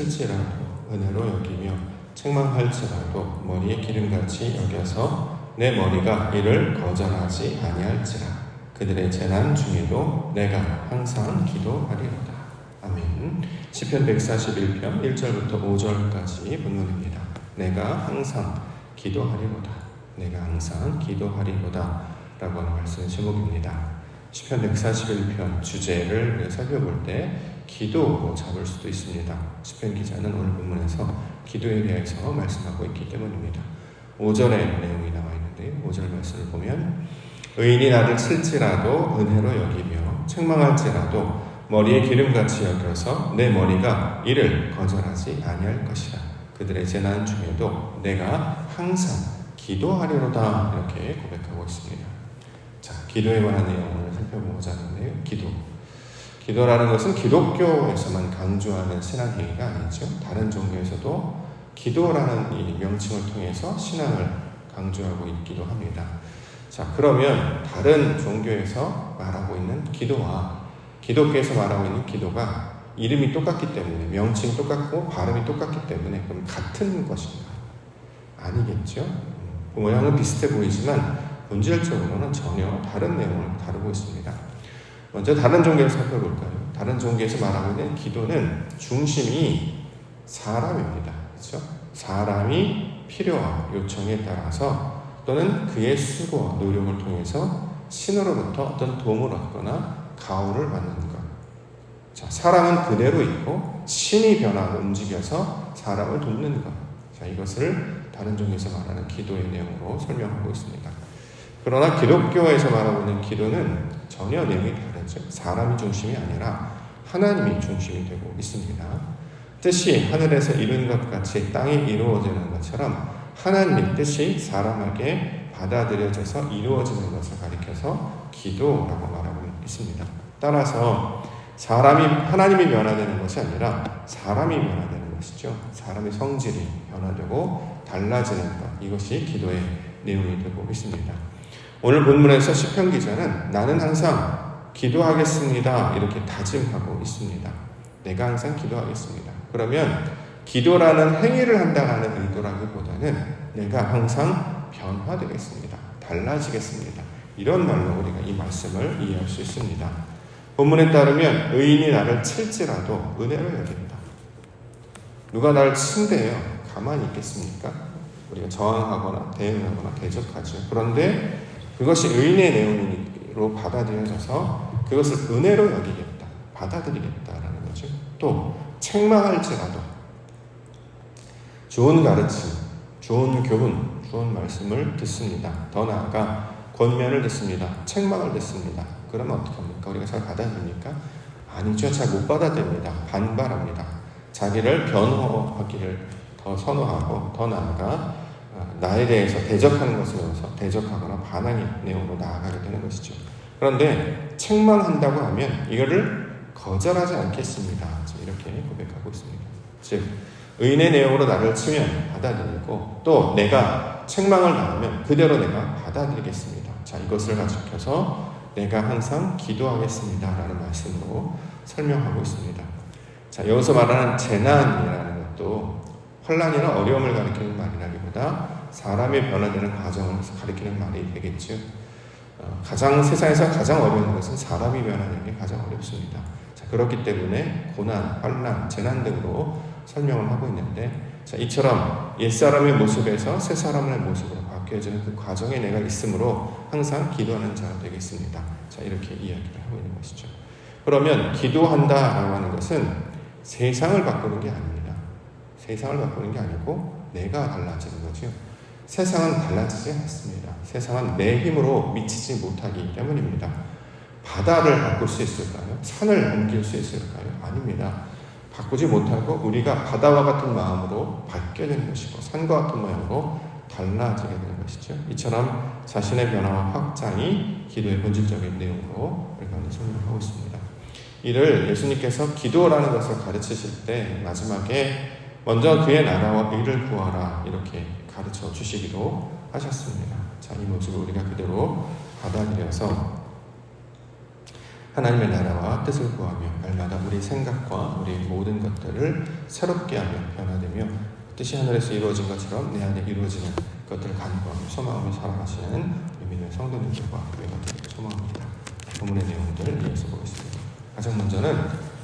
칠지라도 은혜로 여기며 책망할지라도 머리에 기름같이 여겨서 내 머리가 이를 거절하지 아니할지라. 그들의 재난 중에도 내가 항상 기도하리로다. 아멘. 시편 141편 1절부터 5절까지 본문입니다. 내가 항상 기도하리로다. 내가 항상 기도하리로다 라고 하는 말씀 제목입니다. 시편 141편 주제를 살펴볼 때 기도로 잡을 수도 있습니다. 시편 기자는 오늘 본문에서 기도에 대해서 말씀하고 있기 때문입니다. 5절의 내용이 나와 있는데 5절 말씀을 보면 의인이 나를 칠지라도 은혜로 여기며 책망할지라도 머리에 기름같이 여겨서 내 머리가 이를 거절하지 아니할 것이라. 그들의 재난 중에도 내가 항상 기도하리로다. 이렇게 고백하고 있습니다. 자, 기도에 관한 내용을 살펴보고자 하는데요. 기도라는 것은 기독교에서만 강조하는 신앙행위가 아니죠. 다른 종교에서도 기도라는 이 명칭을 통해서 신앙을 강조하고 있기도 합니다. 자, 그러면 다른 종교에서 말하고 있는 기도와 기독교에서 말하고 있는 기도가 이름이 똑같기 때문에, 명칭이 똑같고 발음이 똑같기 때문에 그럼 같은 것인가? 아니겠죠. 모양은 비슷해 보이지만 본질적으로는 전혀 다른 내용을 다루고 있습니다. 먼저 다른 종교를 살펴볼까요? 다른 종교에서 말하고 있는 기도는 중심이 사람입니다. 그렇죠? 사람이 필요와 요청에 따라서 또는 그의 수고와 노력을 통해서 신으로부터 어떤 도움을 얻거나 가호를 받는 것. 자, 사람은 그대로 있고 신이 변하고 움직여서 사람을 돕는 것. 자, 이것을 다른 종교에서 말하는 기도의 내용으로 설명하고 있습니다. 그러나 기독교에서 말하고 있는 기도는 전혀 내용이 다르죠. 사람이 중심이 아니라 하나님이 중심이 되고 있습니다. 뜻이 하늘에서 이룬 것 같이 땅에 이루어지는 것처럼 하나님의 뜻이 사람에게 받아들여져서 이루어지는 것을 가리켜서 기도라고 말하고 있습니다. 따라서 하나님이 변화되는 것이 아니라 사람이 변화되는 것이죠. 사람의 성질이 변화되고 달라지는 것, 이것이 기도의 내용이 되고 있습니다. 오늘 본문에서 시편 기자는 나는 항상 기도하겠습니다 이렇게 다짐하고 있습니다. 내가 항상 기도하겠습니다. 그러면 기도라는 행위를 한다는 의도라기보다는 내가 항상 변화되겠습니다. 달라지겠습니다. 이런 말로 우리가 이 말씀을 이해할 수 있습니다. 본문에 따르면 의인이 나를 칠지라도 은혜로 여긴다. 누가 나를 친대요? 가만히 있겠습니까? 우리가 저항하거나 대응하거나 대적하죠. 그런데 그것이 의인의 내용으로 받아들여져서 그것을 은혜로 여기겠다, 받아들이겠다라는 거죠. 또 책망할지라도 좋은 가르침, 좋은 교훈, 좋은 말씀을 듣습니다. 더 나아가 권면을 듣습니다. 책망을 듣습니다. 그러면 어떡합니까? 우리가 잘 받아들입니까? 아니죠. 잘 못 받아들입니다. 반발합니다. 자기를 변호하기를 더 선호하고 더 나아가 나에 대해서 대적하는 것을 배워서 대적하거나 반항의 내용으로 나아가게 되는 것이죠. 그런데 책망한다고 하면 이거를 거절하지 않겠습니다. 이렇게 고백하고 있습니다. 즉 의인의 내용으로 나를 치면 받아들이고 또 내가 책망을 당하면 그대로 내가 받아들이겠습니다. 자, 이것을 가지켜서 내가 항상 기도하겠습니다 라는 말씀으로 설명하고 있습니다. 자, 여기서 말하는 재난이라는 것도 혼란이나 어려움을 가리키는 말이라기보다 사람이 변화되는 과정을 가리키는 말이 되겠죠. 세상에서 가장 어려운 것은 사람이 변화되는 게 가장 어렵습니다. 자, 그렇기 때문에 고난, 환난, 재난 등으로 설명을 하고 있는데, 자, 이처럼 옛사람의 모습에서 새사람의 모습으로 바뀌어지는 그 과정에 내가 있으므로 항상 기도하는 자가 되겠습니다. 자, 이렇게 이야기를 하고 있는 것이죠. 그러면 기도한다라고 하는 것은 세상을 바꾸는 게 아닙니다. 세상을 바꾸는 게 아니고 내가 달라지는 거죠. 세상은 달라지지 않습니다. 세상은 내 힘으로 미치지 못하기 때문입니다. 바다를 바꿀 수 있을까요? 산을 옮길 수 있을까요? 아닙니다. 바꾸지 못하고 우리가 바다와 같은 마음으로 바뀌어야 되는 것이고 산과 같은 마음으로 달라지게 되는 것이죠. 이처럼 자신의 변화와 확장이 기도의 본질적인 내용으로 우리가 설명하고 있습니다. 이를 예수님께서 기도라는 것을 가르치실 때 마지막에 먼저 그의 나라와 의를 구하라 이렇게 가르쳐 주시기도 하셨습니다. 자, 이 모습을 우리가 그대로 받아들여서 하나님의 나라와 뜻을 구하며 날마다 우리 생각과 우리 모든 것들을 새롭게 하며 변화되며 뜻이 하늘에서 이루어진 것처럼 내 안에 이루어지는 것들을 간구하며 소망하며 살아가시는 믿음의 성도님들과 우리가 되기를 소망합니다. 본문의 내용들 이어서 보겠습니다. 가장 먼저는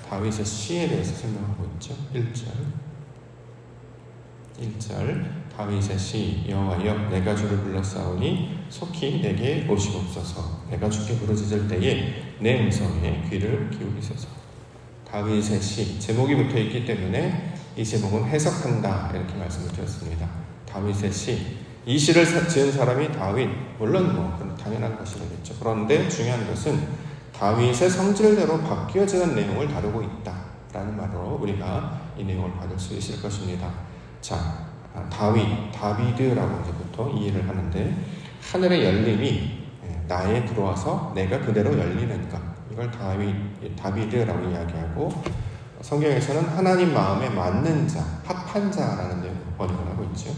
다윗의 시에 대해서 설명하고 있죠. 1절 다윗의 시 여호와여 내가 주를 불렀사오니 속히 내게 오시옵소서. 내가 주께 부르짖을 때에 내 음성에 귀를 기울이소서. 다윗의 시 제목이 붙어있기 때문에 이 제목은 해석한다 이렇게 말씀을 드렸습니다. 다윗의 시, 이 시를 지은 사람이 다윗, 물론 당연한 것이겠죠. 그런데 중요한 것은 다윗의 성질대로 바뀌어지는 내용을 다루고 있다라는 말로 우리가 이 내용을 받을 수 있을 것입니다. 자, 다비드라고 이제 보통 이해를 하는데 하늘의 열림이 나에 들어와서 내가 그대로 열리는 것, 이걸 다비드라고 이야기하고 성경에서는 하나님 마음에 맞는 자, 합한 자라는 내용으로 번역을 하고 있죠.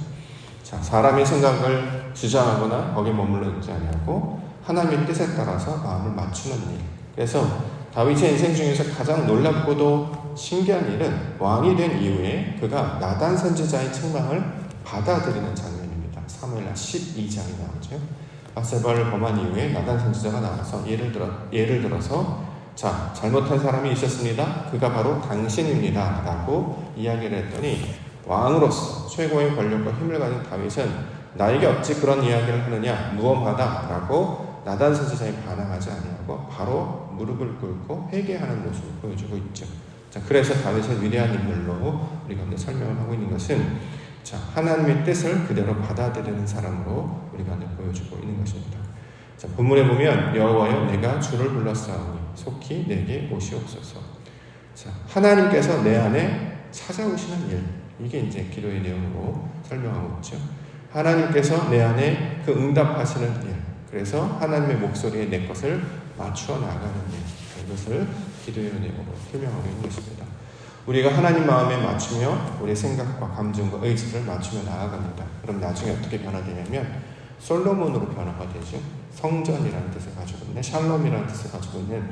자, 사람의 생각을 주장하거나 거기에 머물러 있지 아니하고 하나님의 뜻에 따라서 마음을 맞추는 일. 그래서 다윗의 인생 중에서 가장 놀랍고도 신기한 일은 왕이 된 이후에 그가 나단 선지자의 책망을 받아들이는 장면입니다. 사무엘하 12장이 나오죠. 바세바를 범한 이후에 나단 선지자가 나와서 예를 들어서 자, 잘못한 사람이 있었습니다. 그가 바로 당신입니다. 라고 이야기를 했더니 왕으로서 최고의 권력과 힘을 가진 다윗은 나에게 어찌 그런 이야기를 하느냐 무엄하다 라고 나단 선지자에 반항하지 아니하고 바로 무릎을 꿇고 회개하는 모습을 보여주고 있죠. 자, 그래서 다윗의 위대한 인물로 우리가 오늘 설명을 하고 있는 것은 자, 하나님의 뜻을 그대로 받아들이는 사람으로 우리가 오늘 보여주고 있는 것입니다. 자, 본문에 보면 여호와여 내가 주를 불렀사오니 속히 내게 오시옵소서. 자, 하나님께서 내 안에 찾아오시는 일, 이게 이제 기도의 내용으로 설명하고 있죠. 하나님께서 내 안에 그 응답하시는 일, 그래서 하나님의 목소리에 내 것을 맞추어 나가는 일, 이것을 기도의 내용으로 설명하고 있는 것입니다. 우리가 하나님 마음에 맞추며 우리 생각과 감정과 의지를 맞추며 나아갑니다. 그럼 나중에 어떻게 변화되냐면 솔로몬으로 변화가 되죠. 성전이라는 뜻을 가지고 있는, 샬롬이라는 뜻을 가지고 있는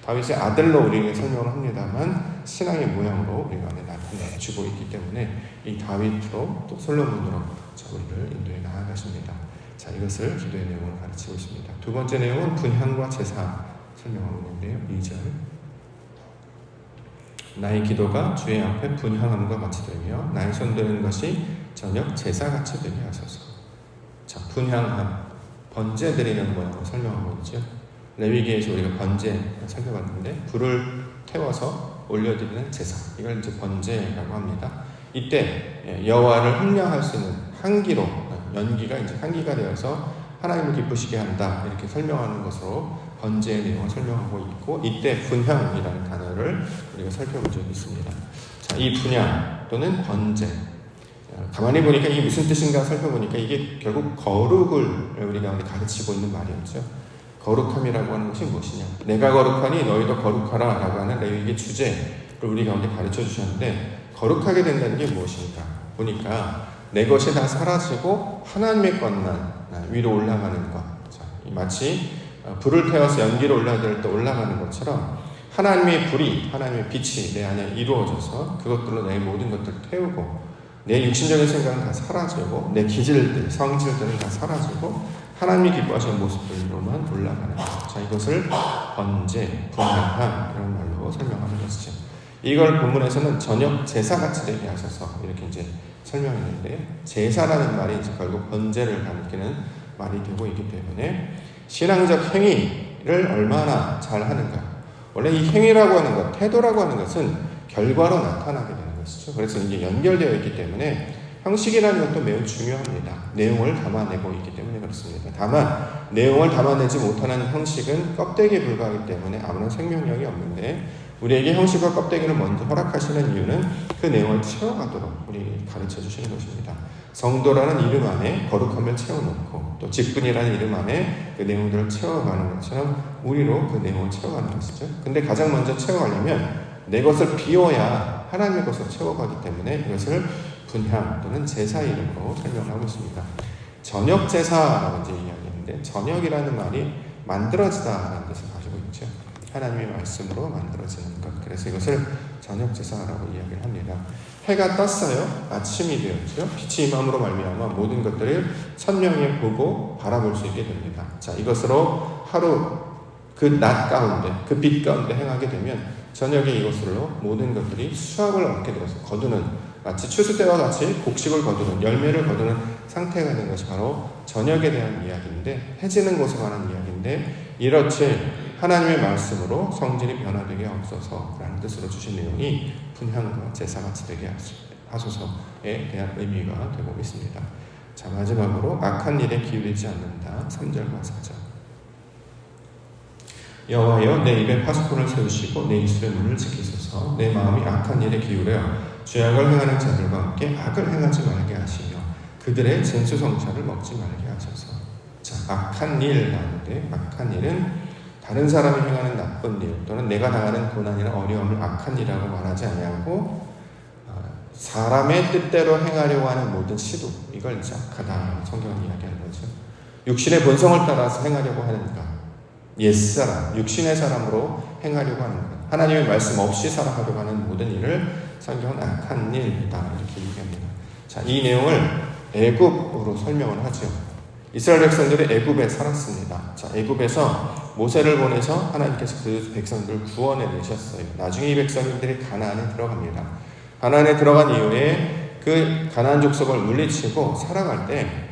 다윗의 아들로 우리에게 설명을 합니다만 신앙의 모양으로 우리가 나타내주고 있기 때문에 이 다윗으로 또 솔로몬으로 우리를 인도해 나아가십니다. 자, 이것을 기도의 내용을 가르치고 있습니다. 두 번째 내용은 분향과 제사 설명하고 있는데요. 2절 나의 기도가 주의 앞에 분향함과 같이 되며 나의 손드는 것이 저녁 제사같이 되게 하소서. 자, 분향함, 번제 드리는 모양으로 설명하고 있죠. 레위기에서 우리가 번제 살펴봤는데 불을 태워서 올려드리는 제사, 이걸 이제 번제라고 합니다. 이때 여호와를 흥량할 수 있는 향기로, 연기가 이제 향기가 되어서 하나님을 기쁘시게 한다, 이렇게 설명하는 것으로 번제의 내용을 설명하고 있고, 이때 분향이라는 단어를 우리가 살펴본 적이 있습니다. 자, 이 분향 또는 번제, 가만히 보니까 이게 무슨 뜻인가 살펴보니까 이게 결국 거룩을 우리가 가르치고 있는 말이었죠. 거룩함이라고 하는 것이 무엇이냐, 내가 거룩하니 너희도 거룩하라 라고 하는 레위기의 주제를 우리 가운데 가르쳐 주셨는데, 거룩하게 된다는 게 무엇인가 보니까 내 것이 다 사라지고 하나님의 것만 위로 올라가는 것. 자, 마치 불을 태워서 연기로 올라갈 때 올라가는 것처럼 하나님의 불이, 하나님의 빛이 내 안에 이루어져서 그것들로 내 모든 것들을 태우고 내 육신적인 생각은 다 사라지고 내 기질들, 성질들은 다 사라지고 하나님이 기뻐하시는 모습들로만 올라가는 것. 자, 이것을 번제, 분향함 이런 말로 설명하는 것이죠. 이걸 본문에서는 저녁 제사같이 되게 하셔서 이렇게 이제 설명했는데요. 제사라는 말이 이제 결국 번제를 가리키는 말이 되고 있기 때문에 신앙적 행위를 얼마나 잘 하는가. 원래 이 행위라고 하는 것, 태도라고 하는 것은 결과로 나타나게 되는 것이죠. 그래서 이게 연결되어 있기 때문에 형식이라는 것도 매우 중요합니다. 내용을 담아내고 있기 때문에 그렇습니다. 다만 내용을 담아내지 못하는 형식은 껍데기에 불과하기 때문에 아무런 생명력이 없는데, 우리에게 형식과 껍데기를 먼저 허락하시는 이유는 그 내용을 채워가도록 우리 가르쳐 주시는 것입니다. 성도라는 이름 안에 거룩함을 채워놓고 또 직분이라는 이름 안에 그 내용들을 채워가는 것처럼 우리로 그 내용을 채워가는 것이죠. 근데 가장 먼저 채워가려면 내 것을 비워야 하나님의 것을 채워가기 때문에 이것을 분향 또는 제사 이름으로 설명하고 있습니다. 저녁 제사라고 이제 이야기했는데, 저녁이라는 말이 만들어지다라는 뜻을 가지고 있죠. 하나님의 말씀으로 만들어지는 것. 그래서 이것을 저녁제사라고 이야기를 합니다. 해가 떴어요. 아침이 되었죠. 빛이 임함으로 말미암아 모든 것들을 선명히 보고 바라볼 수 있게 됩니다. 자, 이것으로 하루 그 낮 가운데, 그 빛 가운데 행하게 되면 저녁에 이것으로 모든 것들이 수확을 얻게 되어서 거두는, 마치 추수 때와 같이 곡식을 거두는, 열매를 거두는 상태가 되는 것이 바로 저녁에 대한 이야기인데, 해지는 것에 관한 이야기인데, 이렇게 하나님의 말씀으로 성질이 변화되게 하옵소서라는 뜻으로 주신 내용이 분향과 제사같이 되게 하소서에 대한 의미가 되고 있습니다. 자, 마지막으로 악한 일에 기울이지 않는다. 3절과 4절. 여호와여, 내 입에 파수꾼을 세우시고 내 입술의 문을 지키소서. 내 마음이 악한 일에 기울여 죄악을 행하는 자들과 함께 악을 행하지 말게 하시며 그들의 진수성찬을 먹지 말게 하소서. 자, 악한 일 가운데, 악한 일은 다른 사람이 행하는 나쁜 일 또는 내가 당하는 고난이나 어려움을 악한 일이라고 말하지 아니하고 사람의 뜻대로 행하려고 하는 모든 시도, 이걸 이제 악하다 성경은 이야기하는 거죠. 육신의 본성을 따라서 행하려고 하는 것, 옛사람, 육신의 사람으로 행하려고 하는 것, 하나님의 말씀 없이 살아가려고 하는 모든 일을 성경은 악한 일이다 이렇게 얘기합니다. 자, 이 내용을 애굽으로 설명을 하죠. 이스라엘 백성들이 애굽에 살았습니다. 자, 애굽에서 모세를 보내서 하나님께서 그 백성들을 구원해 내셨어요. 나중에 이 백성들이 가나안에 들어갑니다. 가나안에 들어간 이후에 그 가나안 족속을 물리치고 살아갈 때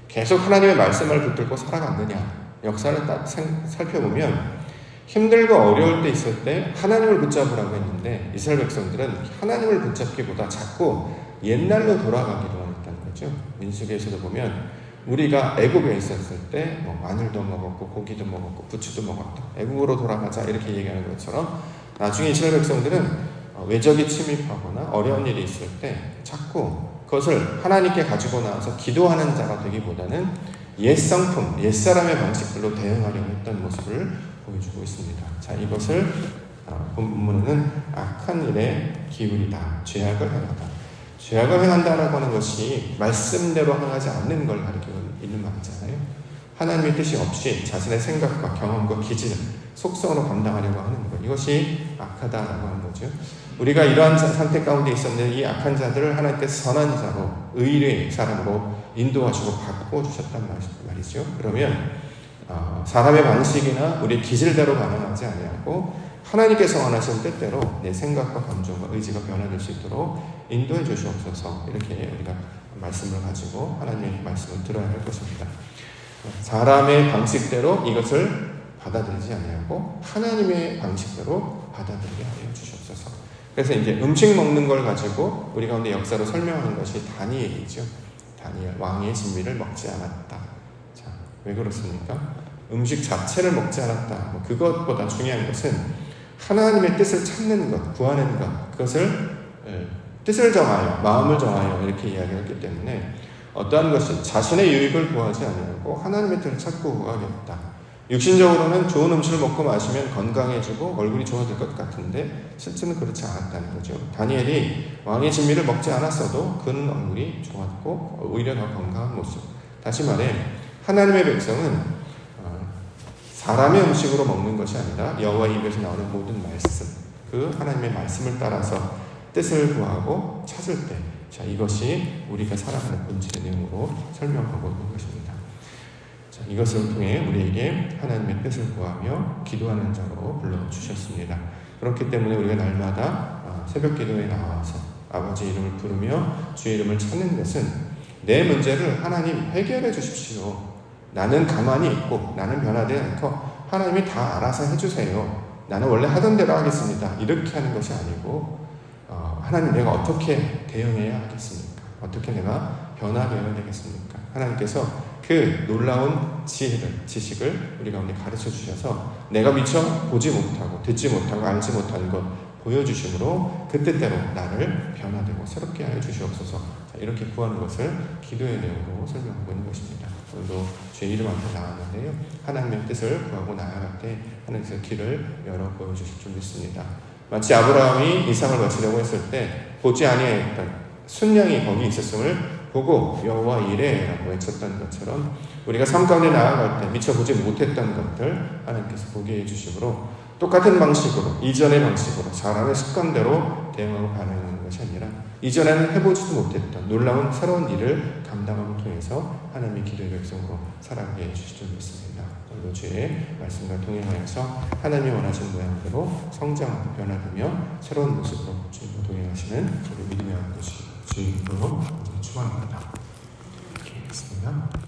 계속 하나님의 말씀을 붙들고 살아갔느냐, 역사를 딱 살펴보면 힘들고 어려울 때 있을 때 하나님을 붙잡으라고 했는데 이스라엘 백성들은 하나님을 붙잡기보다 자꾸 옛날로 돌아가기로 했다는 거죠. 민수기에서도 보면 우리가 애굽에 있었을 때 마늘도 먹었고 고기도 먹었고 부추도 먹었다. 애굽으로 돌아가자 이렇게 얘기하는 것처럼 나중에 이스라엘 백성들은 외적이 침입하거나 어려운 일이 있을 때 자꾸 그것을 하나님께 가지고 나와서 기도하는 자가 되기보다는 옛성품, 옛사람의 방식들로 대응하려고 했던 모습을 보여주고 있습니다. 자, 이것을 본문에는 악한 일에 기울이다, 죄악을 행하다. 죄악을 행한다라고 하는 것이 말씀대로 행하지 않는 걸 가리키고 있는 말이잖아요. 하나님의 뜻이 없이 자신의 생각과 경험과 기질, 속성으로 감당하려고 하는 것, 이것이 악하다라고 하는 거죠. 우리가 이러한 상태 가운데 있었는데 이 악한 자들을 하나님께서 선한 자로, 의의 사람으로 인도하시고 바꿔주셨단 말이죠. 그러면 사람의 방식이나 우리의 기질대로 반응하지 아니하고 하나님께서 원하시는 뜻대로 내 생각과 감정과 의지가 변화될 수 있도록 인도해 주시옵소서. 이렇게 우리가 말씀을 가지고 하나님의 말씀을 들어야 할 것입니다. 사람의 방식대로 이것을 받아들이지 아니하고 하나님의 방식대로 받아들이게 하여 주시옵소서. 그래서 이제 음식 먹는 걸 가지고 우리 가운데 역사로 설명하는 것이 다니엘이죠. 다니엘, 왕의 진미를 먹지 않았다. 자, 왜 그렇습니까? 음식 자체를 먹지 않았다. 그것보다 중요한 것은 하나님의 뜻을 찾는 것, 구하는 것, 그것을 뜻을 정하여, 마음을 정하여 이렇게 이야기했기 때문에 어떠한 것이 자신의 유익을 구하지 아니하고 하나님의 뜻을 찾고 구하겠다. 육신적으로는 좋은 음식을 먹고 마시면 건강해지고 얼굴이 좋아질 것 같은데 실제는 그렇지 않았다는 거죠. 다니엘이 왕의 진미를 먹지 않았어도 그는 얼굴이 좋았고 오히려 더 건강한 모습. 다시 말해 하나님의 백성은 사람의 음식으로 먹는 것이 아니라 여호와의 입에서 나오는 모든 말씀, 그 하나님의 말씀을 따라서 뜻을 구하고 찾을 때, 자, 이것이 우리가 살아가는 본질의 내용으로 설명하고 있는 것입니다. 자, 이것을 통해 우리에게 하나님의 뜻을 구하며 기도하는 자로 불러주셨습니다. 그렇기 때문에 우리가 날마다 새벽 기도에 나와서 아버지 이름을 부르며 주의 이름을 찾는 것은 내 문제를 하나님 해결해 주십시오. 나는 가만히 있고 나는 변하지 않고 하나님이 다 알아서 해주세요. 나는 원래 하던 대로 하겠습니다. 이렇게 하는 것이 아니고 하나님 내가 어떻게 대응해야 하겠습니까? 어떻게 내가 변화되어야 되겠습니까? 하나님께서 그 놀라운 지식을 우리 가운데 가르쳐 주셔서 내가 미처 보지 못하고 듣지 못하고 알지 못한 것 보여주심으로 그 뜻대로 나를 변화되고 새롭게 하여 주시옵소서. 자, 이렇게 구하는 것을 기도의 내용으로 설명하고 있는 것입니다. 오늘도 주의 이름 앞에 나왔는데요, 하나님의 뜻을 구하고 나아갈 때 하나님께서 길을 열어 보여주실 줄 믿습니다. 마치 아브라함이 이삭을 바치려고 했을 때 보지 아니하였던 순양이 거기 있었음을 보고 여호와 이레라고 외쳤던 것처럼 우리가 삶 가운데 나아갈 때 미처 보지 못했던 것들 하나님께서 보게 해주심으로 똑같은 방식으로, 이전의 방식으로, 사람의 습관대로 대응하고 반응하는 것이 아니라 이전에는 해보지도 못했던 놀라운 새로운 일을 감당함을 통해서 하나님의 기도의 백성으로 살아가게 해주실 줄 믿습니다. 오늘도 주의 말씀과 동행하여서 하나님이 원하시는 모양대로 성장하고 변화되며 새로운 모습으로 주님과 동행하시는 우리 믿음의 아버지 주님으로 축원합니다. 기도하겠습니다.